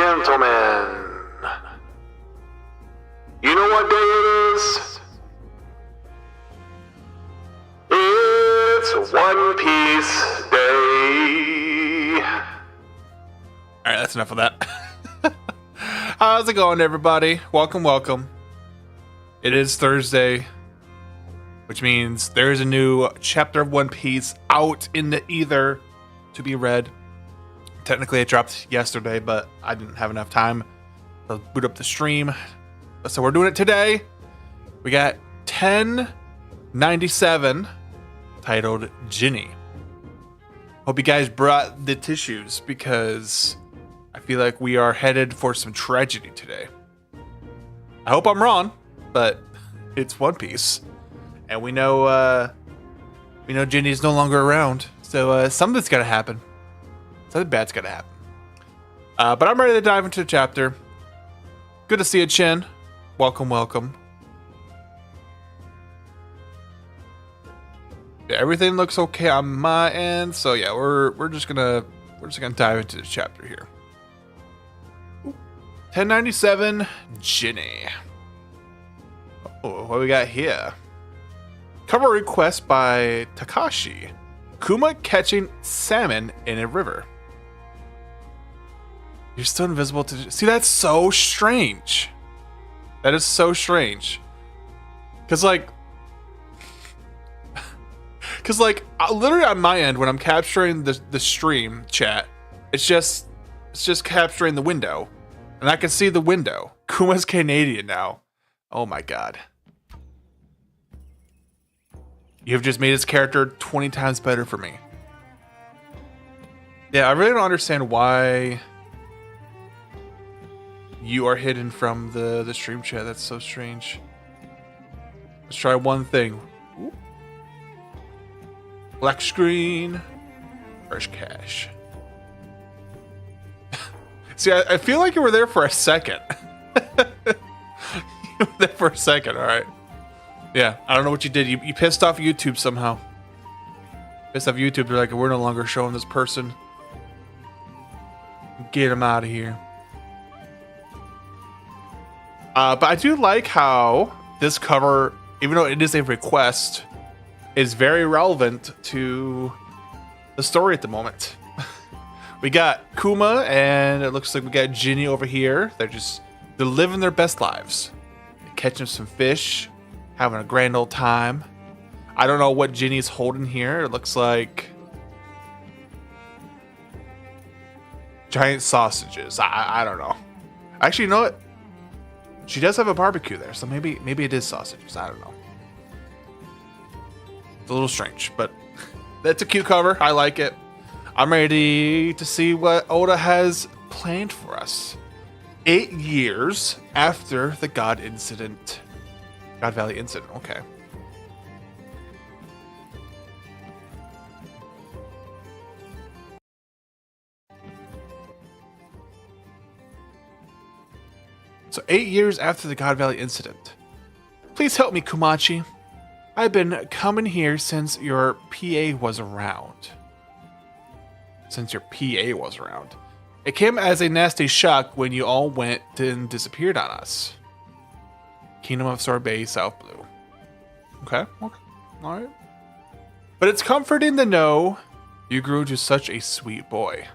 gentlemen, you know what day it is? It's One Piece Day. Alright, that's enough of that. How's it going, everybody? Welcome. It is Thursday, which means there is a new chapter of One Piece out in the ether to be read. Technically, it dropped yesterday, but I didn't have enough time to boot up the stream. So we're doing it today. We got 1097, titled Ginny. Hope you guys brought the tissues, because I feel like we are headed for some tragedy today. I hope I'm wrong, but it's One Piece, and we know Ginny's no longer around, so something's gotta happen. Something bad's gotta happen. But I'm ready to dive into the chapter. Good to see you, Chin. Welcome. Yeah, everything looks okay on my end, so yeah, we're just gonna dive into the chapter here. 1097, Ginny. Oh, what we got here? Cover request by Takashi. Kuma catching salmon in a river. You're still invisible to... See, that's so strange. That is so strange. Because, like, literally on my end, when I'm capturing the stream chat, it's just capturing the window. And I can see the window. Kuma's Canadian now. Oh my god. You've just made his character 20 times better for me. Yeah, I really don't understand why you are hidden from the stream chat. That's so strange. Let's try one thing. Ooh. Black screen. Fresh cash. See, I feel like you were there for a second. You were there for a second, alright. Yeah, I don't know what you did. You pissed off YouTube somehow. Pissed off YouTube. They're like, we're no longer showing this person. Get him out of here. But I do like how this cover, even though it is a request, is very relevant to the story at the moment. We got Kuma, and it looks like we got Ginny over here. They're living their best lives. They're catching some fish, having a grand old time. I don't know what Ginny's holding here. It looks like giant sausages. I don't know. Actually, you know what? She does have a barbecue there, so maybe it is sausages. I don't know. It's a little strange, but that's a cute cover. I like it. I'm ready to see what Oda has planned for us. 8 years after the God Valley incident. Okay. So 8 years after the God Valley incident. Please help me, Kumachi. I've been coming here since your PA was around. It came as a nasty shock when you all went and disappeared on us. Kingdom of Sorbet, South Blue. Okay. Alright. But it's comforting to know you grew into such a sweet boy.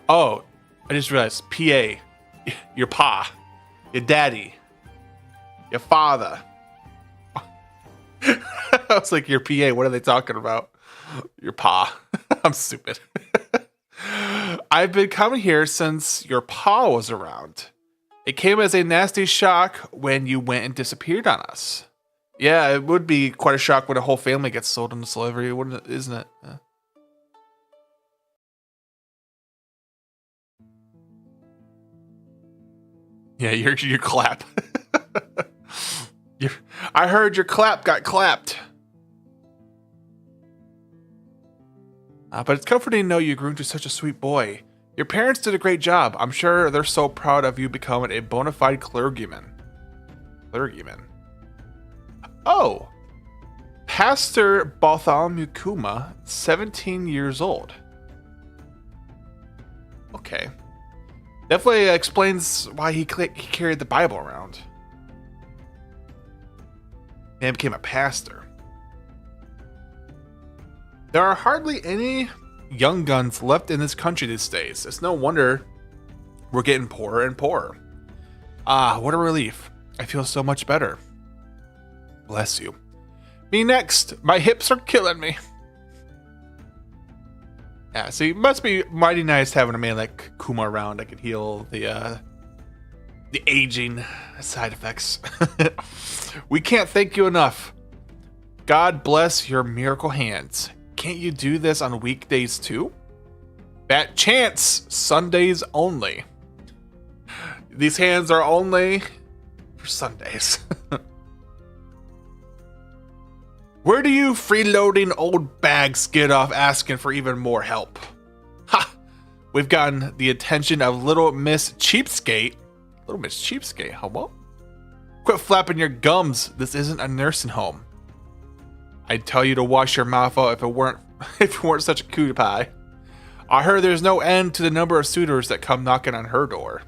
Oh, I just realized. PA. Your pa. Your daddy. Your father. I was like, your PA, what are they talking about? Your pa. I'm stupid. I've been coming here since your pa was around. It came as a nasty shock when you went and disappeared on us. Yeah, it would be quite a shock when a whole family gets sold into slavery, isn't it? Yeah, your clap. I heard your clap got clapped. But it's comforting to know you grew into such a sweet boy. Your parents did a great job. I'm sure they're so proud of you becoming a bona fide clergyman. Oh! Pastor Bartholomew Kuma, 17 years old. Okay. Definitely explains why he carried the Bible around. And became a pastor. There are hardly any young guns left in this country these days. It's no wonder we're getting poorer and poorer. Ah, what a relief. I feel so much better. Bless you. Me next. My hips are killing me. Yeah, see, it must be mighty nice having a man like Kuma around that could heal the aging side effects. We can't thank you enough. God bless your miracle hands. Can't you do this on weekdays too? Bat chance, Sundays only. These hands are only for Sundays. Where do you freeloading old bags get off asking for even more help? Ha! We've gotten the attention of Little Miss Cheapskate. Little Miss Cheapskate, hello? Quit flapping your gums. This isn't a nursing home. I'd tell you to wash your mouth out if it weren't such a cutie pie. I heard there's no end to the number of suitors that come knocking on her door.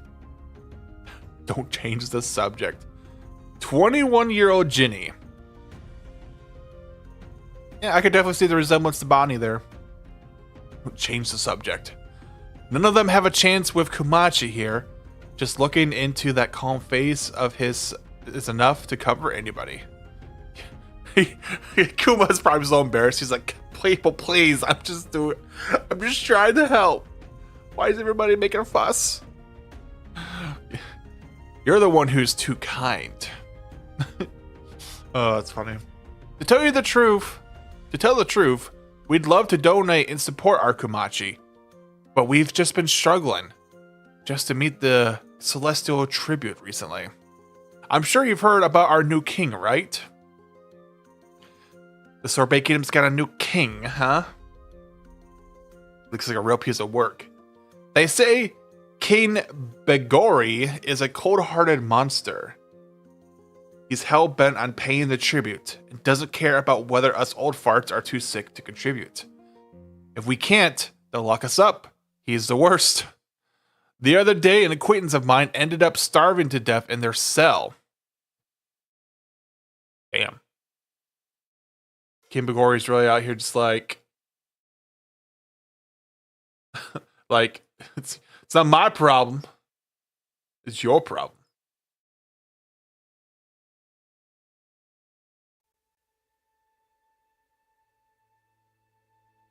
Don't change the subject. 21-year-old Ginny. Yeah, I could definitely see the resemblance to Bonnie there. Don't change the subject. None of them have a chance with Kumachi here. Just looking into that calm face of his is enough to cover anybody. Kuma's probably so embarrassed. He's like, people, please, I'm just trying to help. Why is everybody making a fuss? You're the one who's too kind. Oh, that's funny. To tell the truth, we'd love to donate and support our Kumachi, but we've just been struggling just to meet the celestial tribute recently. I'm sure you've heard about our new king, right? The Sorbet Kingdom's got a new king, huh? Looks like a real piece of work. They say King Begori is a cold-hearted monster. He's hell-bent on paying the tribute and doesn't care about whether us old farts are too sick to contribute. If we can't, they'll lock us up. He's the worst. The other day, an acquaintance of mine ended up starving to death in their cell. Damn. King Begori's really out here just like... like, it's not my problem. It's your problem.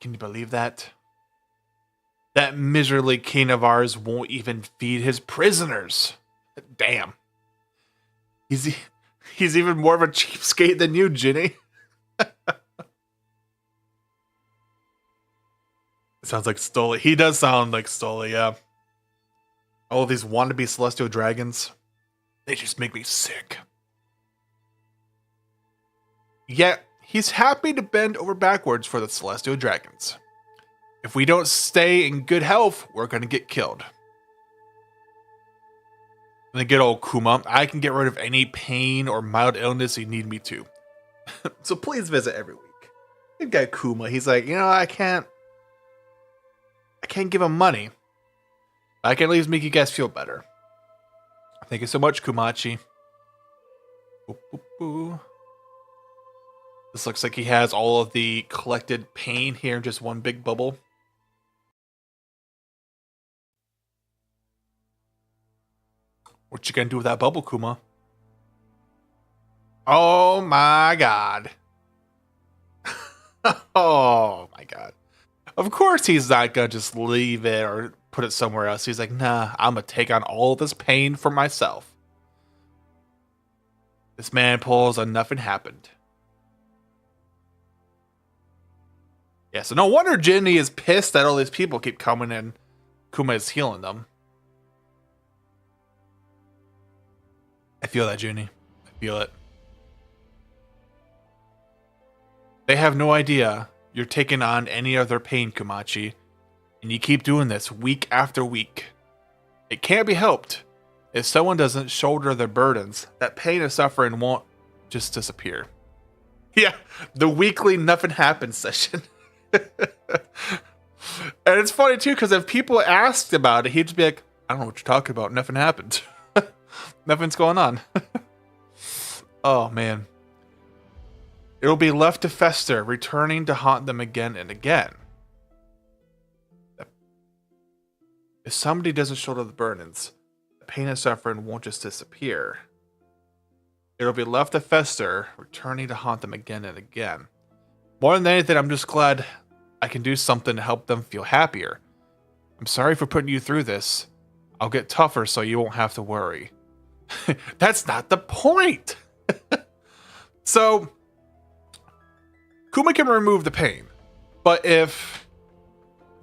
Can you believe that? That miserly king of ours won't even feed his prisoners. Damn. He's even more of a cheapskate than you, Ginny. Sounds like Stoli. He does sound like Stoli, yeah. All these wannabe celestial dragons. They just make me sick. Yet, he's happy to bend over backwards for the celestial dragons. If we don't stay in good health, we're going to get killed. And the good old Kuma, I can get rid of any pain or mild illness you need me to. So please visit every week. Good guy Kuma, he's like, I can't give him money. I can at least make you guys feel better. Thank you so much, Kumachi. Boop, boop, boop. This looks like he has all of the collected pain here in just one big bubble. What you gonna do with that bubble, Kuma? Oh my god. Oh my god. Of course he's not gonna just leave it or put it somewhere else. He's like, nah, I'm gonna take on all this pain for myself. This man pulls a nothing happened. Yeah, so no wonder Ginny is pissed that all these people keep coming in. Kuma is healing them. I feel that, Ginny. I feel it. They have no idea you're taking on any of their pain, Kumachi. And you keep doing this week after week. It can't be helped. If someone doesn't shoulder their burdens, that pain and suffering won't just disappear. Yeah, the weekly nothing happens session. And it's funny too, because if people asked about it, he'd just be like, I don't know what you're talking about. Nothing happened. Nothing's going on. Oh, man. It will be left to fester, returning to haunt them again and again. If somebody doesn't shoulder the burdens, the pain and suffering won't just disappear. It will be left to fester, returning to haunt them again and again. More than anything, I'm just glad I can do something to help them feel happier. I'm sorry for putting you through this. I'll get tougher so you won't have to worry. That's not the point! So, Kuma can remove the pain. But if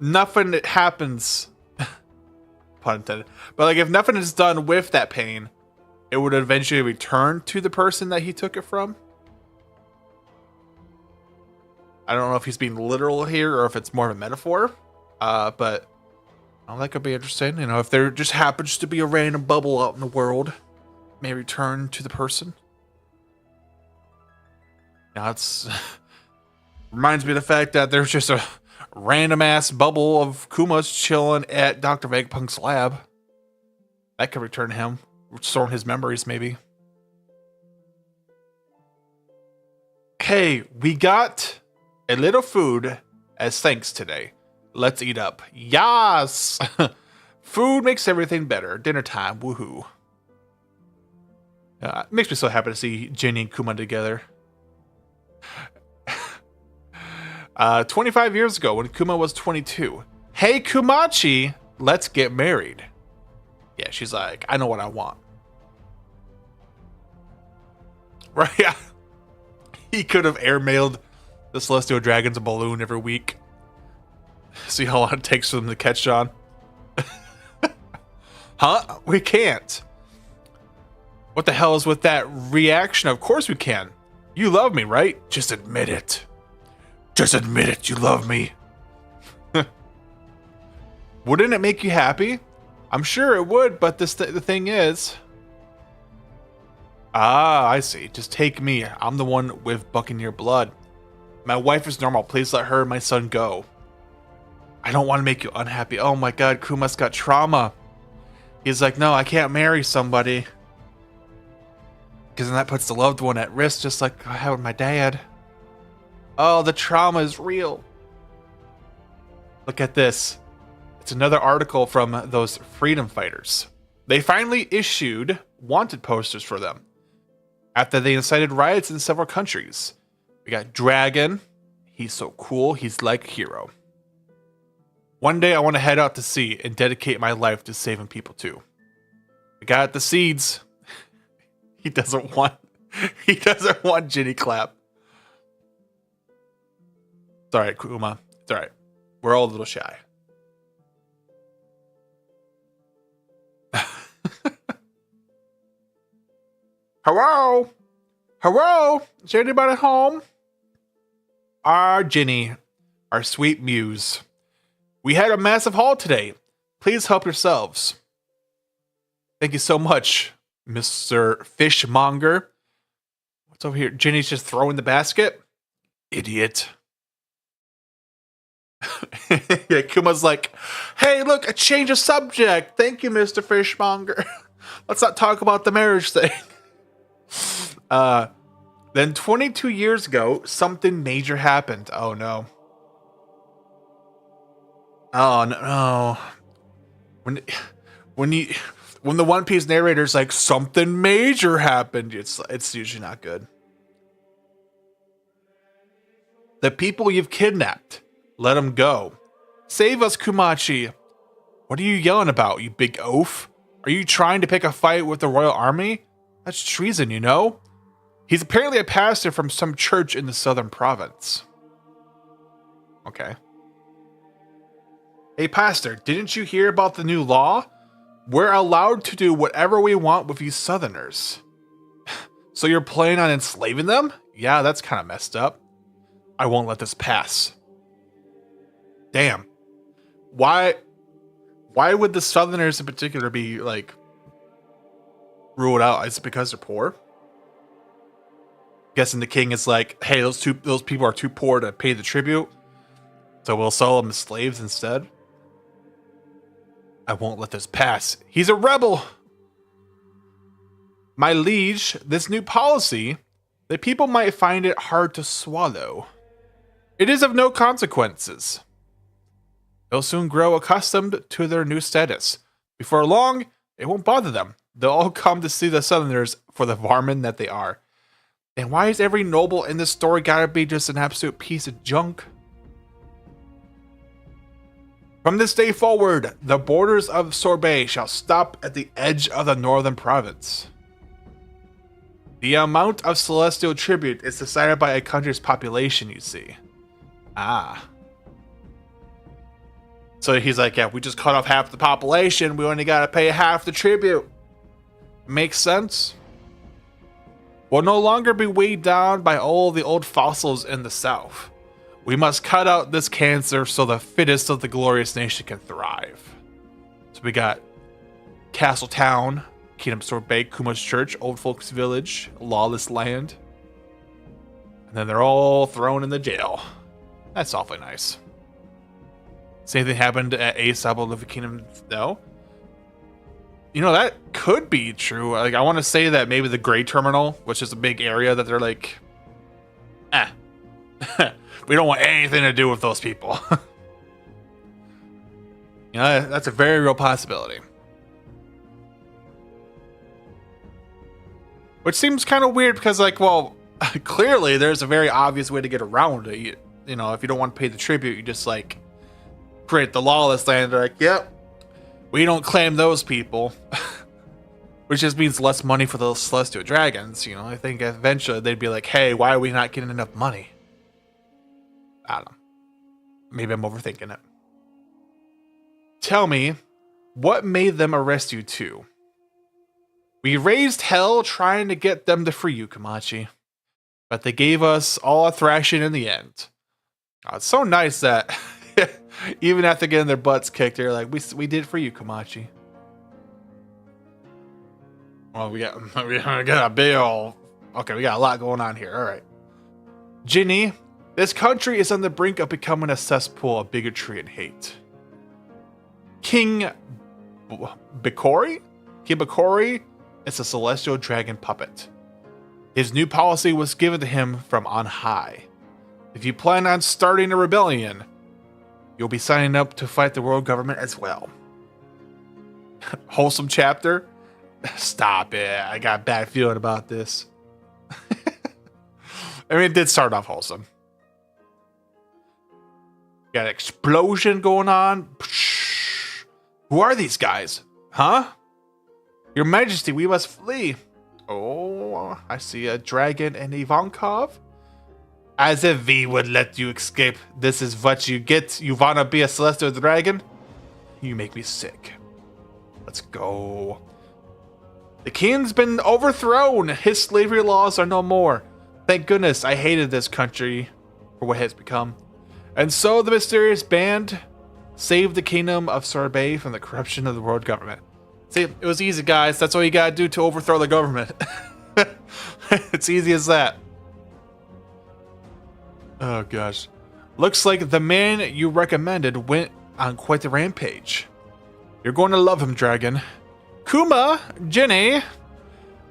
nothing happens... pun intended. But like if nothing is done with that pain, it would eventually return to the person that he took it from. I don't know if he's being literal here or if it's more of a metaphor. But that could be interesting. You know, if there just happens to be a random bubble out in the world, it may return to the person. Now it's reminds me of the fact that there's just a random ass bubble of Kuma's chilling at Dr. Vegapunk's lab. That could return him, restoring his memories maybe. Hey, we got a little food as thanks today. Let's eat up. Yas! Food makes everything better. Dinner time, woohoo. It makes me so happy to see Jenny and Kuma together. 25 years ago when Kuma was 22. Hey Kumachi, let's get married. Yeah, she's like, I know what I want. Right, yeah. He could have airmailed the Celestial Dragons a balloon every week. See how long it takes for them to catch on. Huh? We can't. What the hell is with that reaction? Of course we can. You love me, right? Just admit it. Just admit it, you love me. Wouldn't it make you happy? I'm sure it would, but the thing is... Ah, I see. Just take me. I'm the one with Buccaneer blood. My wife is normal. Please let her and my son go. I don't want to make you unhappy. Oh my god, Kuma's got trauma. He's like, no, I can't marry somebody. Because then that puts the loved one at risk, just like I had with my dad. Oh, the trauma is real. Look at this. It's another article from those freedom fighters. They finally issued wanted posters for them after they incited riots in several countries. We got Dragon. He's so cool. He's like a hero. One day I want to head out to sea and dedicate my life to saving people too. We got the seeds. He doesn't want Ginny Clap. It's alright, Kuma. It's alright. We're all a little shy. Hello? Hello? Is there anybody home? Our Ginny. Our sweet muse. We had a massive haul today. Please help yourselves. Thank you so much, Mr. Fishmonger. What's over here? Ginny's just throwing the basket? Idiot. Yeah, Kuma's like, hey, look, a change of subject. Thank you, Mr. Fishmonger. Let's not talk about the marriage thing. Then 22 years ago, something major happened. Oh, no. Oh, no. When the One Piece narrator's like, something major happened, it's usually not good. The people you've kidnapped, let them go. Save us, Kumachi. What are you yelling about, you big oaf? Are you trying to pick a fight with the royal army? That's treason, you know? He's apparently a pastor from some church in the southern province. Okay. Hey, pastor, didn't you hear about the new law? We're allowed to do whatever we want with these southerners. So you're planning on enslaving them? Yeah, that's kind of messed up. I won't let this pass. Damn. Why would the southerners in particular be, like, ruled out? Is it because they're poor? Guessing the king is like, hey, those people are too poor to pay the tribute, so we'll sell them as slaves instead. I won't let this pass. He's a rebel. My liege, this new policy, the people might find it hard to swallow. It is of no consequences. They'll soon grow accustomed to their new status. Before long, it won't bother them. They'll all come to see the Southerners for the varmin that they are. And why is every noble in this story gotta be just an absolute piece of junk? From this day forward, the borders of Sorbet shall stop at the edge of the northern province. The amount of celestial tribute is decided by a country's population, you see. Ah. So he's like, yeah, we just cut off half the population. We only gotta pay half the tribute. Makes sense? We'll no longer be weighed down by all the old fossils in the south. We must cut out this cancer so the fittest of the glorious nation can thrive. So we got Castletown, Kingdom Sorbet, Kuma's Church, Old Folks Village, Lawless Land. And then they're all thrown in the jail. That's awfully nice. Same thing happened at Aesop of the Kingdom. No. You know, that could be true. Like, I want to say that maybe the Gray Terminal, which is a big area that they're like, we don't want anything to do with those people. You know, that's a very real possibility. Which seems kind of weird because, like, well, clearly there's a very obvious way to get around it. You know, if you don't want to pay the tribute, you just, like, create the lawless land. They're like, yep, we don't claim those people. Which just means less money for the Celestial Dragons. You know, I think eventually they'd be like, hey, why are we not getting enough money? I don't know. Maybe I'm overthinking it. Tell me, what made them arrest you too? We raised hell trying to get them to free you, Komachi. But they gave us all a thrashing in the end. Oh, it's so nice that even after getting their butts kicked, they're like, we did for you, Komachi. Well, we got a big old... Okay, we got a lot going on here. All right. Ginny, this country is on the brink of becoming a cesspool of bigotry and hate. King Bikori? King Bikori is a celestial dragon puppet. His new policy was given to him from on high. If you plan on starting a rebellion, you'll be signing up to fight the world government as well. Wholesome chapter? Stop it. I got a bad feeling about this. I mean, it did start off wholesome. Got an explosion going on. Who are these guys? Huh? Your Majesty, we must flee. Oh, I see a dragon and Ivankov. As if V would let you escape. This is what you get. You wanna be a celestial dragon? You make me sick. Let's go. The king's been overthrown. His slavery laws are no more. Thank goodness I hated this country for what it has become. And so the mysterious band saved the kingdom of Sorbet from the corruption of the world government. See, it was easy, guys. That's all you gotta do to overthrow the government. It's easy as that. Oh, gosh. Looks like the man you recommended went on quite the rampage. You're going to love him, dragon. Kuma, Jenny,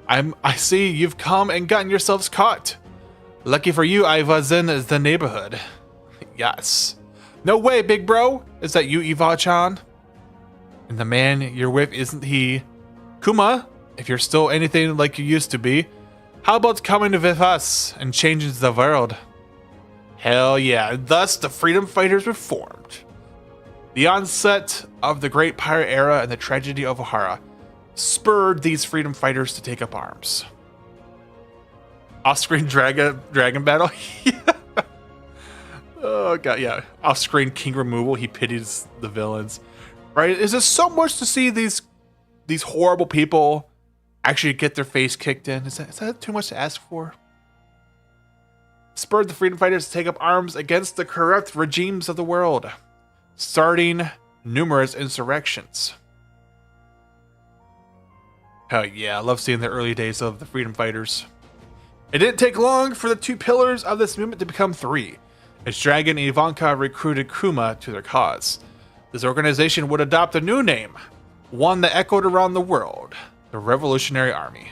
I see you've come and gotten yourselves caught. Lucky for you, I was in the neighborhood. Yes. No way, big bro. Is that you, Eva-chan? And the man you're with, isn't he? Kuma, if you're still anything like you used to be, how about coming with us and changing the world? Hell yeah. And thus, the freedom fighters were formed. The onset of the Great Pirate Era and the tragedy of Ohara spurred these freedom fighters to take up arms. Off-screen dragon battle? Yeah. Oh god, yeah. Off-screen king removal, he pities the villains. Right? Is there so much to see these horrible people actually get their face kicked in? Is that too much to ask for? Spurred the freedom fighters to take up arms against the corrupt regimes of the world, starting numerous insurrections. Hell yeah, I love seeing the early days of the freedom fighters. It didn't take long for the two pillars of this movement to become three, as Dragon and Ivanka recruited Kuma to their cause. This organization would adopt a new name, one that echoed around the world, the Revolutionary Army.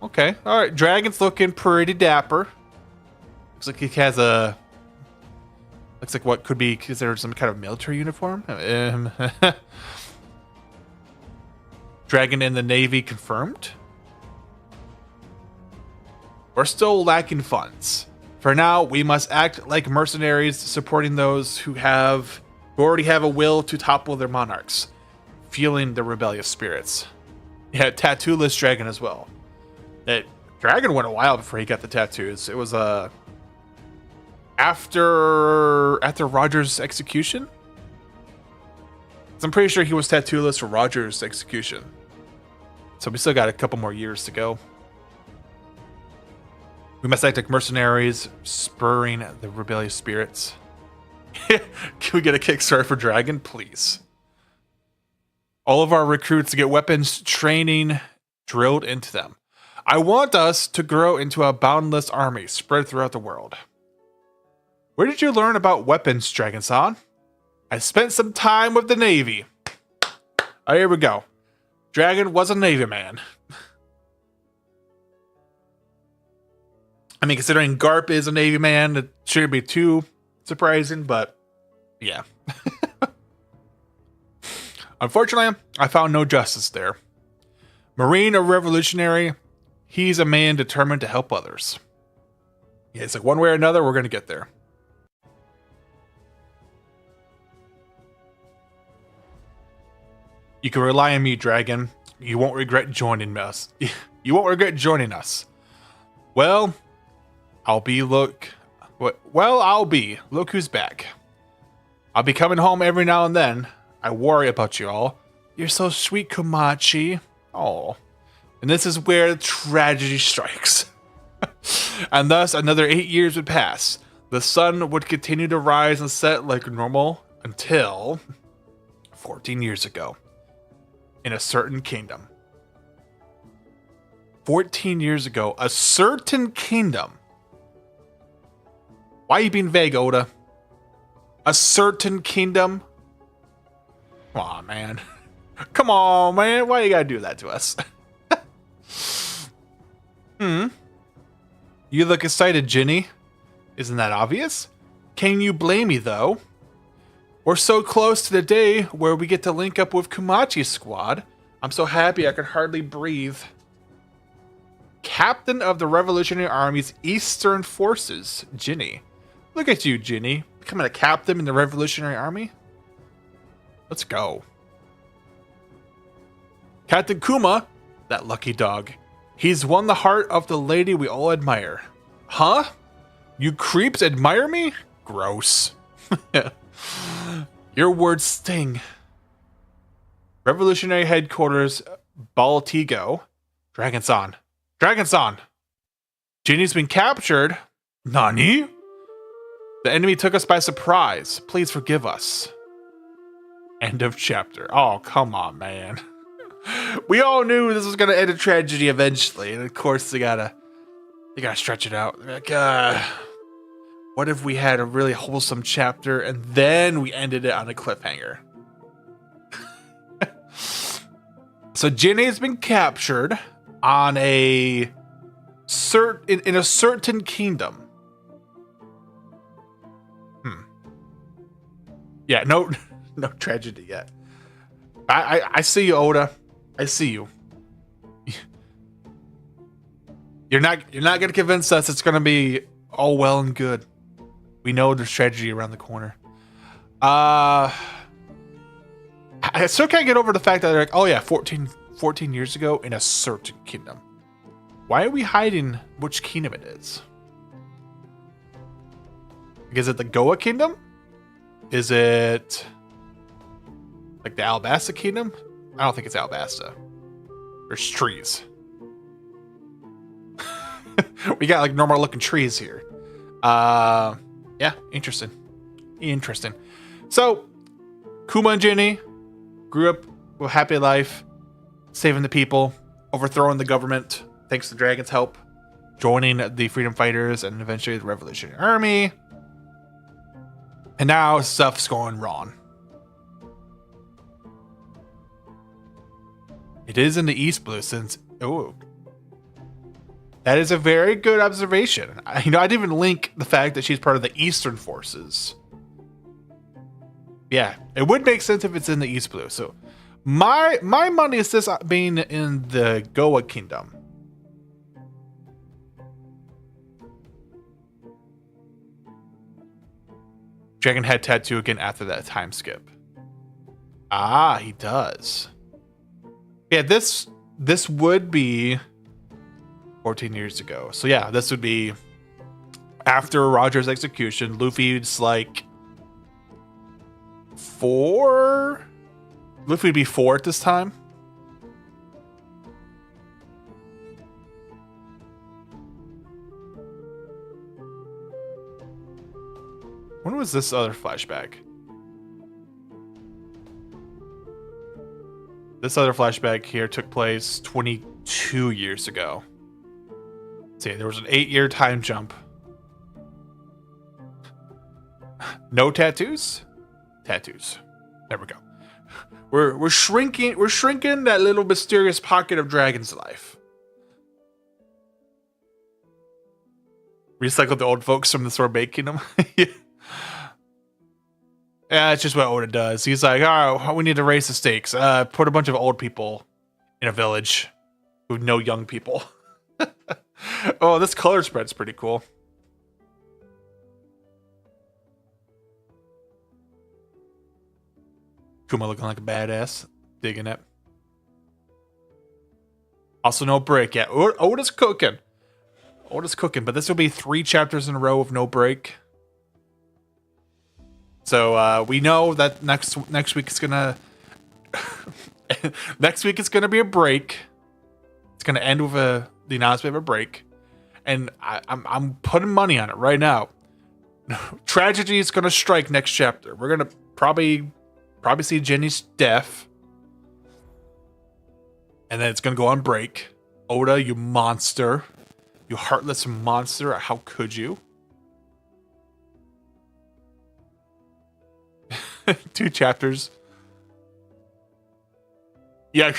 Okay, all right. Dragon's looking pretty dapper. Looks like he has a. Looks like what could be considered some kind of military uniform. Dragon in the Navy confirmed. We're still lacking funds. For now, we must act like mercenaries, supporting those who already have a will to topple their monarchs, fueling the rebellious spirits. Yeah, tattooless dragon as well. That dragon went a while before he got the tattoos. It was after Roger's execution. I'm pretty sure he was tattooless for Roger's execution. So we still got a couple more years to go. We must act like mercenaries, spurring the rebellious spirits. Can we get a Kickstarter for Dragon, please? All of our recruits get weapons training drilled into them. I want us to grow into a boundless army spread throughout the world. Where did you learn about weapons, Dragon-san? I spent some time with the Navy. Oh, here we go. Dragon was a Navy man. I mean, considering Garp is a Navy man, it shouldn't be too surprising, but yeah. Unfortunately, I found no justice there. Marine or revolutionary, he's a man determined to help others. Yeah, it's like one way or another, we're going to get there. You can rely on me, Dragon. You won't regret joining us. You won't regret joining us. Well, I'll be. Look who's back. I'll be coming home every now and then. I worry about you all. You're so sweet, Komachi. Oh. And this is where tragedy strikes. And thus, another 8 years would pass. The sun would continue to rise and set like normal until 14 years ago. In a certain kingdom. 14 years ago, a certain kingdom. Why are you being vague, Oda? A certain kingdom? Come on, man. Come on, man. Why you gotta do that to us? You look excited, Ginny. Isn't that obvious? Can you blame me, though? We're so close to the day where we get to link up with Komachi's squad. I'm so happy I can hardly breathe. Captain of the Revolutionary Army's Eastern Forces, Ginny. Look at you, Ginny. Becoming a captain in the Revolutionary Army? Let's go. Captain Kuma, that lucky dog. He's won the heart of the lady we all admire. Huh? You creeps admire me? Gross. Your words sting. Revolutionary Headquarters, Baltigo. Dragon-san. Dragon-san! Ginny's been captured. Nani? The enemy took us by surprise. Please forgive us. End of chapter. Oh, come on, man. We all knew this was gonna end in tragedy eventually, and of course they gotta stretch it out. Like, what if we had a really wholesome chapter and then we ended it on a cliffhanger? So Ginny's been captured on in a certain kingdom. Yeah, no tragedy yet. I see you, Oda. I see you. You're not gonna convince us it's gonna be all well and good. We know there's tragedy around the corner. I still can't get over the fact that they're like, oh yeah, 14 years ago in a certain kingdom. Why are we hiding which kingdom it is? Is it the Goa kingdom? Is it like the Alabasta kingdom? I don't think it's Alabasta. There's trees. We got like normal looking trees here. Yeah, interesting. So, Kuma and Ginny grew up with a happy life, saving the people, overthrowing the government, thanks to Dragon's help, joining the freedom fighters, and eventually the Revolutionary Army. And now stuff's going wrong. It is in the East Blue since... Oh. That is a very good observation. I didn't even link the fact that she's part of the Eastern Forces. Yeah, it would make sense if it's in the East Blue. So my money is this being in the Goa Kingdom. Dragon Head tattoo again after that time skip. Ah, he does. Yeah, this would be 14 years ago. So yeah, this would be after Roger's execution. Luffy's like 4. Luffy would be 4 at this time. When was this other flashback? This other flashback here took place 22 years ago. Let's see, there was an 8-year time jump. No tattoos? Tattoos. There we go. We're shrinking that little mysterious pocket of Dragon's life. Recycle the old folks from the Sorbet Kingdom. Yeah. Yeah, it's just what Oda does. He's like, all right, we need to raise the stakes. Put a bunch of old people in a village with no young people. Oh, this color spread's pretty cool. Kuma looking like a badass. Digging it. Also no break yet. Oda's cooking. Oda's cooking, but this will be 3 chapters in a row of no break. So we know that next week is gonna next week is gonna be a break. It's gonna end with the announcement of a break, and I'm putting money on it right now. Tragedy is gonna strike next chapter. We're gonna probably see Jenny's death, and then it's gonna go on break. Oda, you monster, you heartless monster! How could you? 2 chapters. Yeah,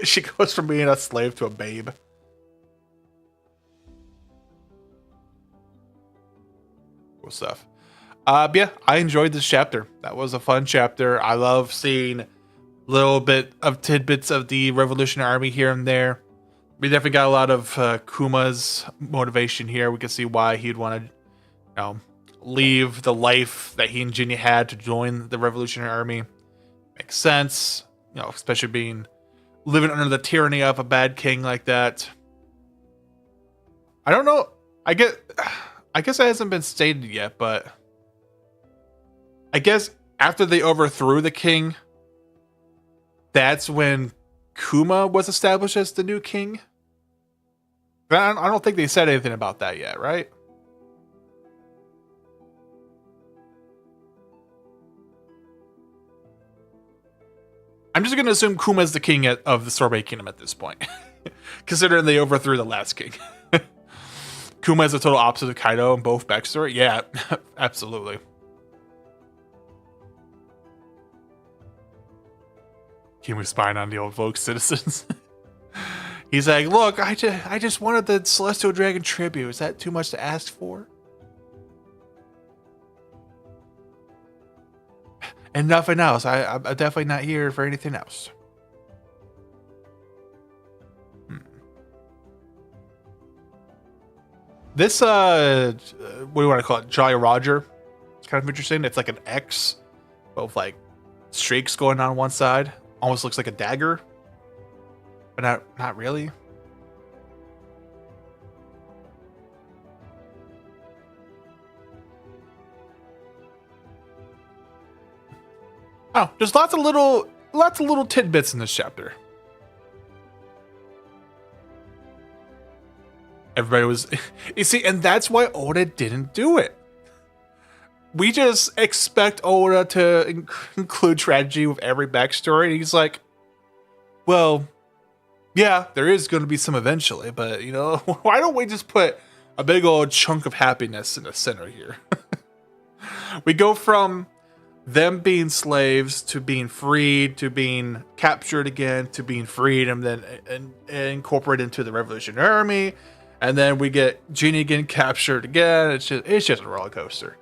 she goes from being a slave to a babe. Cool stuff. Yeah, I enjoyed this chapter. That was a fun chapter. I love seeing little bit of tidbits of the Revolutionary Army here and there. We definitely got a lot of Kuma's motivation here. We can see why he'd want to, leave the life that he and Ginny had to join the Revolutionary Army. Makes sense, especially living under the tyranny of a bad king like that. I don't know. I guess it hasn't been stated yet, but I guess after they overthrew the king, that's when Kuma was established as the new king. But I don't think they said anything about that yet, right? I'm just going to assume Kuma is the king of the Sorbet Kingdom at this point, considering they overthrew the last king. Kuma is the total opposite of Kaido in both backstory. Yeah, absolutely. Kuma's spying on the old folks, citizens. He's like, look, I just wanted the Celestial Dragon tribute. Is that too much to ask for? And nothing else. I'm definitely not here for anything else. This, what do you want to call it? Jolly Roger. It's kind of interesting. It's like an X, both like streaks going on one side. Almost looks like a dagger, but not really. Oh, there's lots of little tidbits in this chapter. Everybody was, you see, and that's why Oda didn't do it. We just expect Oda to include tragedy with every backstory. And he's like, well, yeah, there is going to be some eventually, but why don't we just put a big old chunk of happiness in the center here? We go from them being slaves to being freed to being captured again to being freed and then incorporated into the Revolutionary Army, and then we get Genie again captured again. It's just a roller coaster.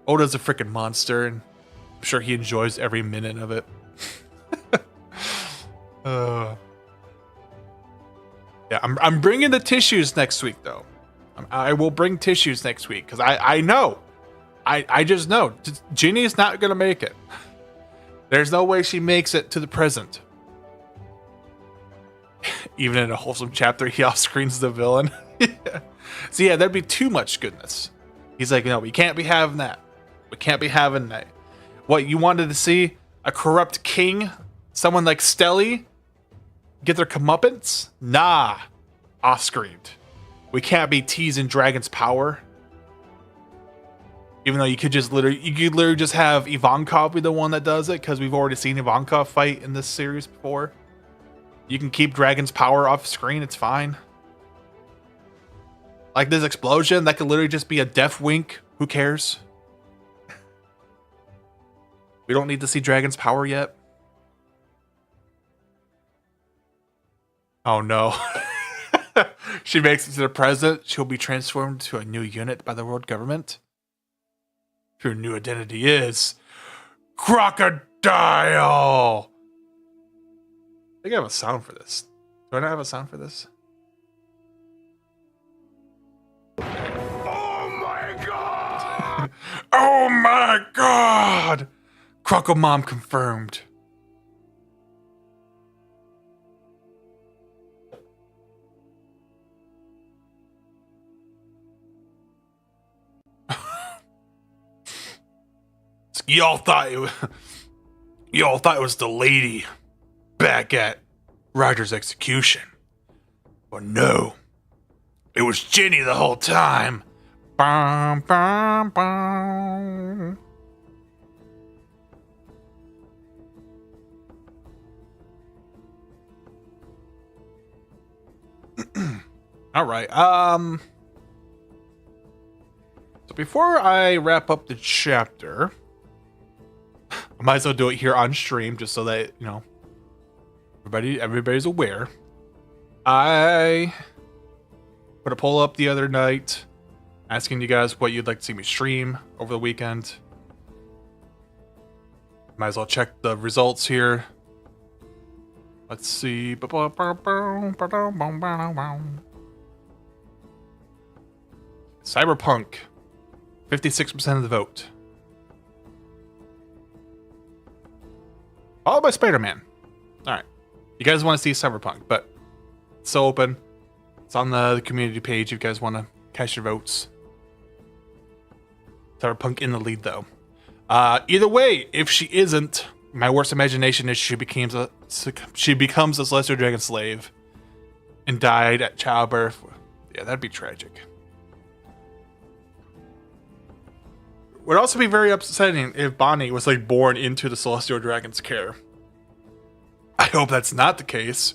Oda's a freaking monster, and I'm sure he enjoys every minute of it. Yeah, I'm bringing the tissues next week though. I will bring tissues next week because I know. I just know Ginny is not going to make it. There's no way she makes it to the present. Even in a wholesome chapter, he off-screens the villain. Yeah. So yeah, that'd be too much goodness. He's like, no, we can't be having that. We can't be having that. What, you wanted to see a corrupt king? Someone like Stelly? Get their comeuppance? Nah. Off-screened. We can't be teasing Dragon's power. Even though you could literally just have Ivankov be the one that does it, because we've already seen Ivankov fight in this series before. You can keep Dragon's power off screen, it's fine. Like this explosion, that could literally just be a death wink. Who cares? We don't need to see Dragon's power yet. Oh no. She makes it to the present. She'll be transformed to a new unit by the world government. Her new identity is Crocodile. I think I have a sound for this. Do I not have a sound for this? Oh my god! Oh my god! Crocomom confirmed. Y'all thought it was the lady back at Ryder's execution. But no. It was Ginny the whole time. Bum, bum, bum. All right. So before I wrap up the chapter, I might as well do it here on stream just so that, you know, everybody's aware. I put a poll up the other night asking you guys what you'd like to see me stream over the weekend. Might as well check the results here. Let's see. Cyberpunk. 56% of the vote. Followed by Spider-Man. Alright. You guys want to see Cyberpunk, but it's still open. It's on the community page if you guys want to cast your votes. Cyberpunk in the lead, though. Either way, if she isn't, my worst imagination is she becomes a Celestial Dragon slave and died at childbirth. Yeah, that'd be tragic. Would also be very upsetting if Bonnie was like born into the Celestial Dragon's care. I hope that's not the case,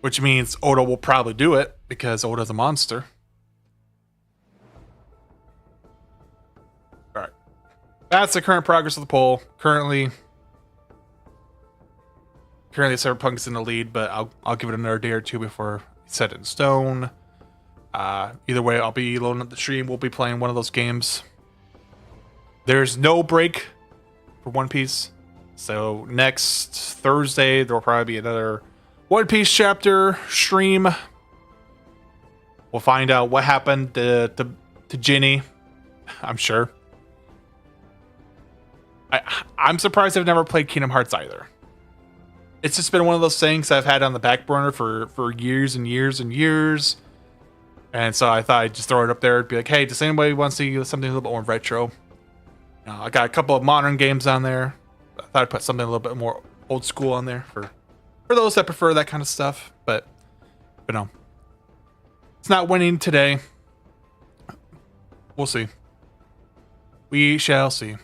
which means Oda will probably do it because Oda's a monster. All right, that's the current progress of the poll. Currently Cyberpunk's in the lead, but I'll give it another day or two before it's set in stone. Either way, I'll be loading up the stream. We'll be playing one of those games. There's no break for One Piece. So next Thursday, there'll probably be another One Piece chapter stream. We'll find out what happened to Ginny, I'm sure. I'm surprised I've never played Kingdom Hearts either. It's just been one of those things I've had on the back burner for years and years and years. And so I thought I'd just throw it up there and be like, hey, does anybody want to see something a little bit more retro? I got a couple of modern games on there. I thought I'd put something a little bit more old school on there for those that prefer that kind of stuff. But no. It's not winning today. We'll see. We shall see.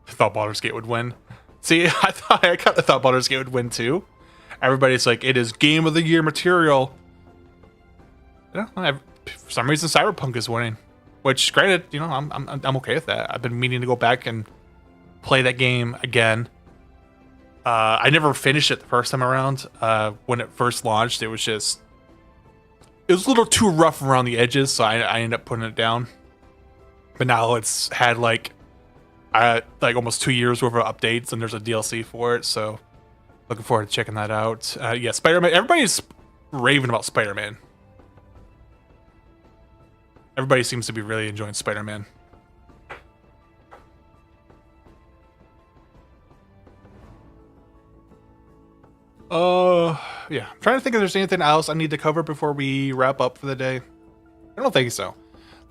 I thought Baldur's Gate would win. See, I kind of thought Baldur's Gate would win too. Everybody's like, it is Game of the Year material. For some reason, Cyberpunk is winning. which granted, you know, I'm okay with that. I've been meaning to go back and play that game again. I never finished it the first time around. When it first launched, it was a little too rough around the edges, so I ended up putting it down. But now it's had like almost 2 years worth of updates, and there's a DLC for it. So looking forward to checking that out. Yeah, Spider-Man. Everybody's raving about Spider-Man. Everybody seems to be really enjoying Spider-Man. Yeah. I'm trying to think if there's anything else I need to cover before we wrap up for the day. I don't think so.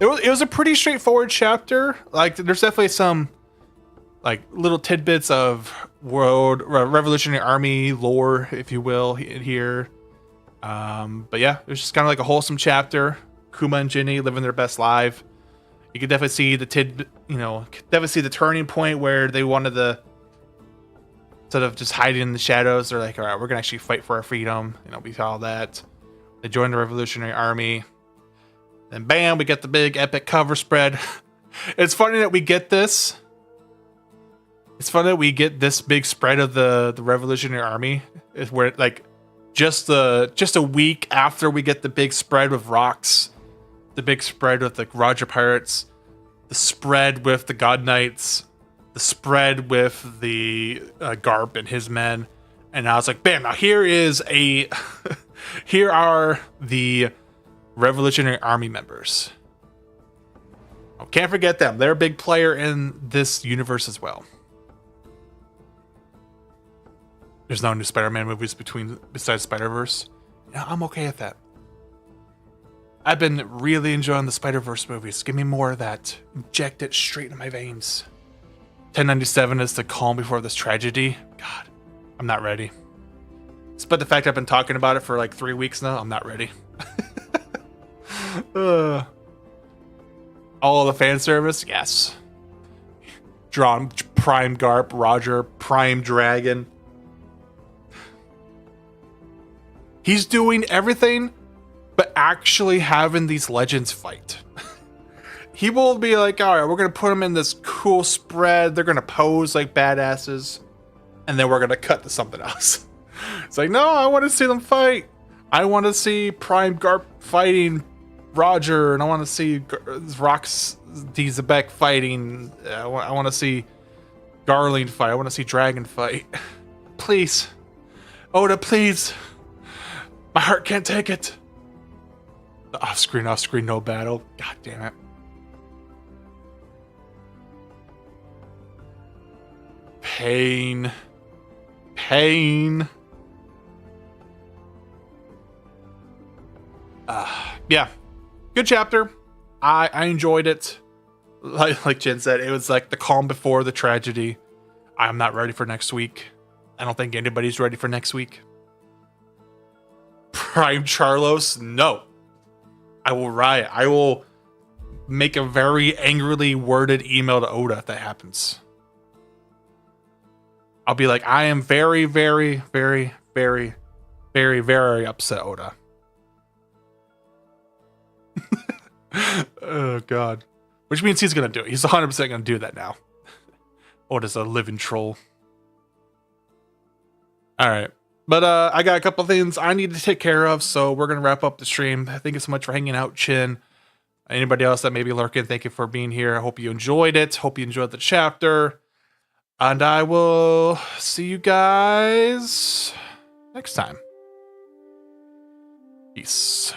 It was a pretty straightforward chapter. Like, there's definitely some like little tidbits of Revolutionary Army lore, if you will, here. But yeah, it was just kind of like a wholesome chapter. Kuma and Ginny living their best life. You could definitely see definitely see the turning point where they wanted to, instead of just hiding in the shadows, they're like, all right, we're gonna actually fight for our freedom. You know, we saw that. They joined the Revolutionary Army. And bam, we get the big epic cover spread. It's funny that we get this. It's funny that we get this big spread of the Revolutionary Army. Is where like just a week after we get the big spread with Rocks, the big spread with the Roger Pirates, the spread with the God Knights, the spread with the Garp and his men, and I was like, bam! Now here are the Revolutionary Army members. Oh, can't forget them. They're a big player in this universe as well. There's no new Spider-Man movies besides Spider-Verse. Yeah, I'm okay with that. I've been really enjoying the Spider-Verse movies. Give me more of that. Inject it straight into my veins. 1097 is the calm before this tragedy. God, I'm not ready. Despite the fact I've been talking about it for like 3 weeks now, I'm not ready. All the fan service, yes. Drawn Prime Garp, Roger, Prime Dragon. He's doing everything but actually having these legends fight. He will be like, all right, we're going to put them in this cool spread. They're going to pose like badasses. And then we're going to cut to something else. It's like, no, I want to see them fight. I want to see Prime Garp fighting Roger. And I want to see Rox D. Zebek fighting. I want to see Garling fight. I want to see Dragon fight. Please. Oda, please. My heart can't take it. Off screen, no battle. God damn it. Pain. Yeah. Good chapter. I enjoyed it. Like Jen said, it was like the calm before the tragedy. I'm not ready for next week. I don't think anybody's ready for next week. Prime Charlos, no. I will riot. I will make a very angrily worded email to Oda if that happens. I'll be like, I am very, very, very, very, very, very upset, Oda. Oh, God. Which means he's going to do it. He's 100% going to do that now. Oda's a living troll. All right. But I got a couple things I need to take care of, so we're going to wrap up the stream. Thank you so much for hanging out, Chin. Anybody else that may be lurking, thank you for being here. I hope you enjoyed it. Hope you enjoyed the chapter. And I will see you guys next time. Peace.